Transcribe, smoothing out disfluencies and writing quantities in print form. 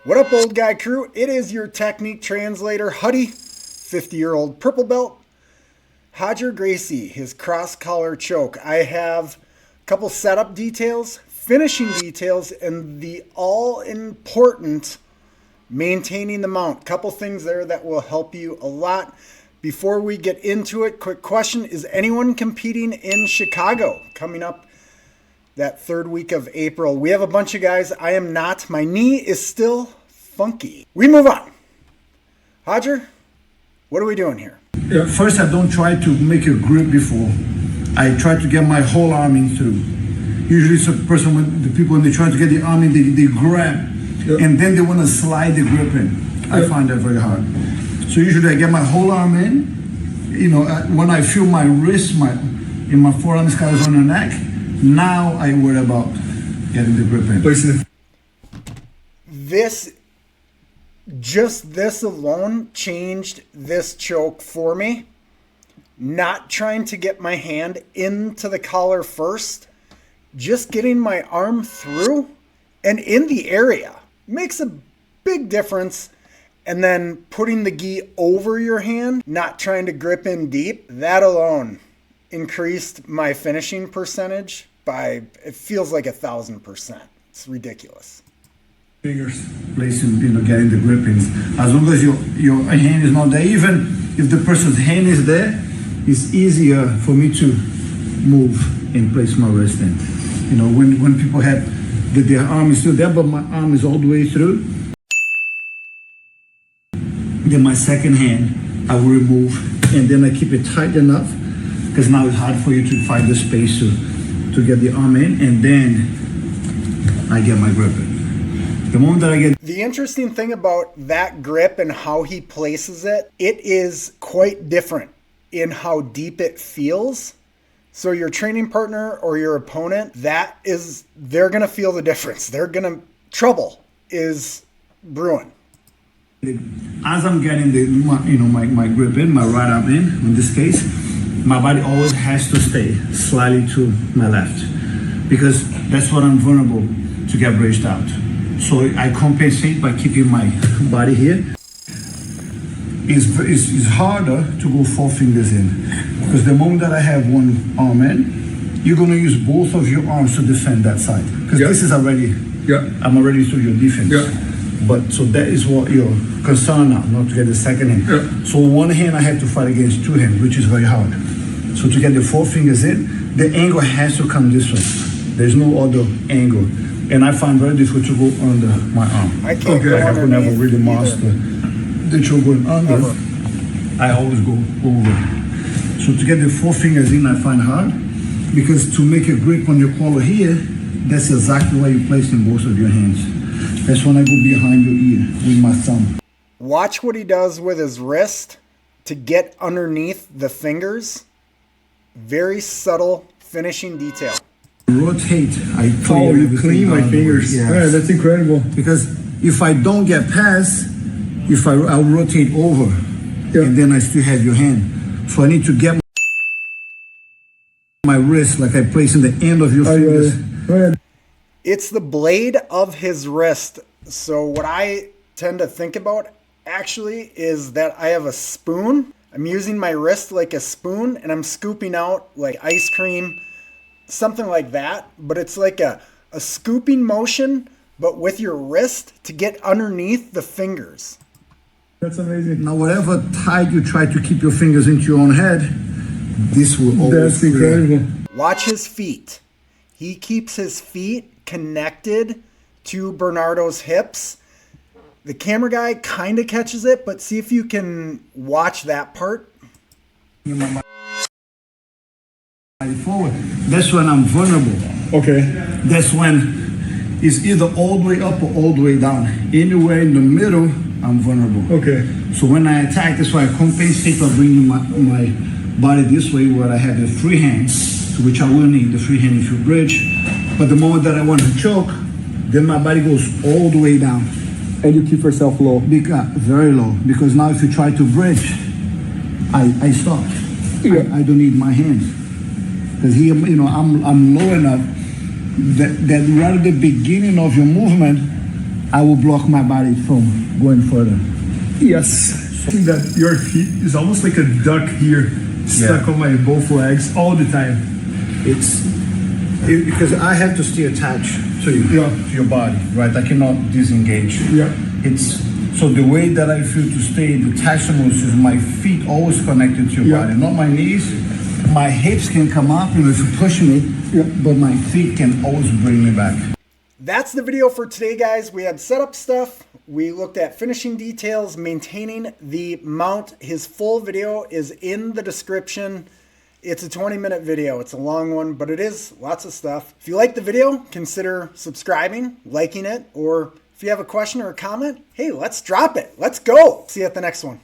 What up, old guy crew? It is your technique translator, Huddy, 50-year-old purple belt. Gracie, his cross collar choke. I have a couple setup details, finishing details, and the all-important maintaining the mount. Couple things there that will help you a lot. Before we get into it, quick question. Is anyone competing in Chicago coming up that third week of April? We have a bunch of guys. I am not. My knee is still funky. We move on. Hodger, what are we doing here? First, I don't try to make a grip before. I try to get my whole arm in through. Usually it's a person, when the people, when they try to get the arm in, they grab, and then they want to slide the grip in. I find that very hard. So usually I get my whole arm in. You know, when I feel my wrist, my forearm is kind of on the neck, now I worry about getting the grip in. This alone changed this choke for me. Not trying to get my hand into the collar first, just getting my arm through and in the area makes a big difference. And then putting the gi over your hand, not trying to grip in deep, that alone increased my finishing percentage by, it feels like 1,000%. It's ridiculous. Fingers, placing, getting the grip in. As long as your hand is not there, even if the person's hand is there, it's easier for me to move and place my wrist in. You know, when people have their arm is still there, but my arm is all the way through, then my second hand I will remove, and then I keep it tight enough, because now it's hard for you to find the space to get the arm in, and then I get my grip in. The moment that I get... The interesting thing about that grip and how he places it, it is quite different in how deep it feels. So your training partner or your opponent, they're going to feel the difference. Trouble is brewing. As I'm getting my grip in, my right arm in this case, my body always has to stay slightly to my left, because that's what I'm vulnerable to get bridged out. So I compensate by keeping my body here. It's harder to go 4 fingers in, because the moment that I have one arm in, you're going to use both of your arms to defend that side, because this is already, I'm already through your defense. But so that is what you're concerned now, not to get the second hand. So one hand I have to fight against 2 hands, which is very hard. So to get the 4 fingers in, the angle has to come this way. There's no other angle. And I find very difficult to go under my arm. I can't go I have never really mastered the choke going under. I always go over. So to get the 4 fingers in, I find hard, because to make a grip on your collar here, that's exactly where you place in both of your hands. That's when I go behind your ear with my thumb. Watch what he does with his wrist to get underneath the fingers. Very subtle finishing detail. Rotate. You clean my fingers. Yes. Yeah, that's incredible. Because if I don't get past, I'll rotate over, and then I still have your hand. So I need to get my wrist like I place in the end of your fingers. It's the blade of his wrist. So what I tend to think about actually is that I have a spoon. I'm using my wrist like a spoon, and I'm scooping out like ice cream, something like that. But it's like a scooping motion, but with your wrist to get underneath the fingers. That's amazing. Now, whatever tight you try to keep your fingers into your own head, this will always... That's incredible. Watch his feet. He keeps his feet connected to Bernardo's hips. The camera guy kind of catches it, but see if you can watch that part. Forward. That's when I'm vulnerable. Okay. That's when it's either all the way up or all the way down. Anywhere in the middle, I'm vulnerable. Okay. So when I attack, that's why I compensate by bringing my body this way, where I have the free hand, which I will need the free hand if you bridge. But the moment that I want to choke, then my body goes all the way down. And you keep yourself low. Very low. Because now if you try to bridge, I stop. I don't need my hands. Because here, I'm low enough that right at the beginning of your movement, I will block my body from going further. Yes. That your feet is almost like a duck here, stuck on my both legs all the time. Because I have to stay attached to your body, right? I cannot disengage. Yeah. So the way that I feel to stay detached most is my feet always connected to your body, not my knees. My hips can come up, if you push me, but my feet can always bring me back. That's the video for today, guys. We had setup stuff. We looked at finishing details, maintaining the mount. His full video is in the description. It's a 20-minute video. It's a long one, but it is lots of stuff. If you like the video, consider subscribing, liking it, or if you have a question or a comment, hey, let's drop it. Let's go. See you at the next one.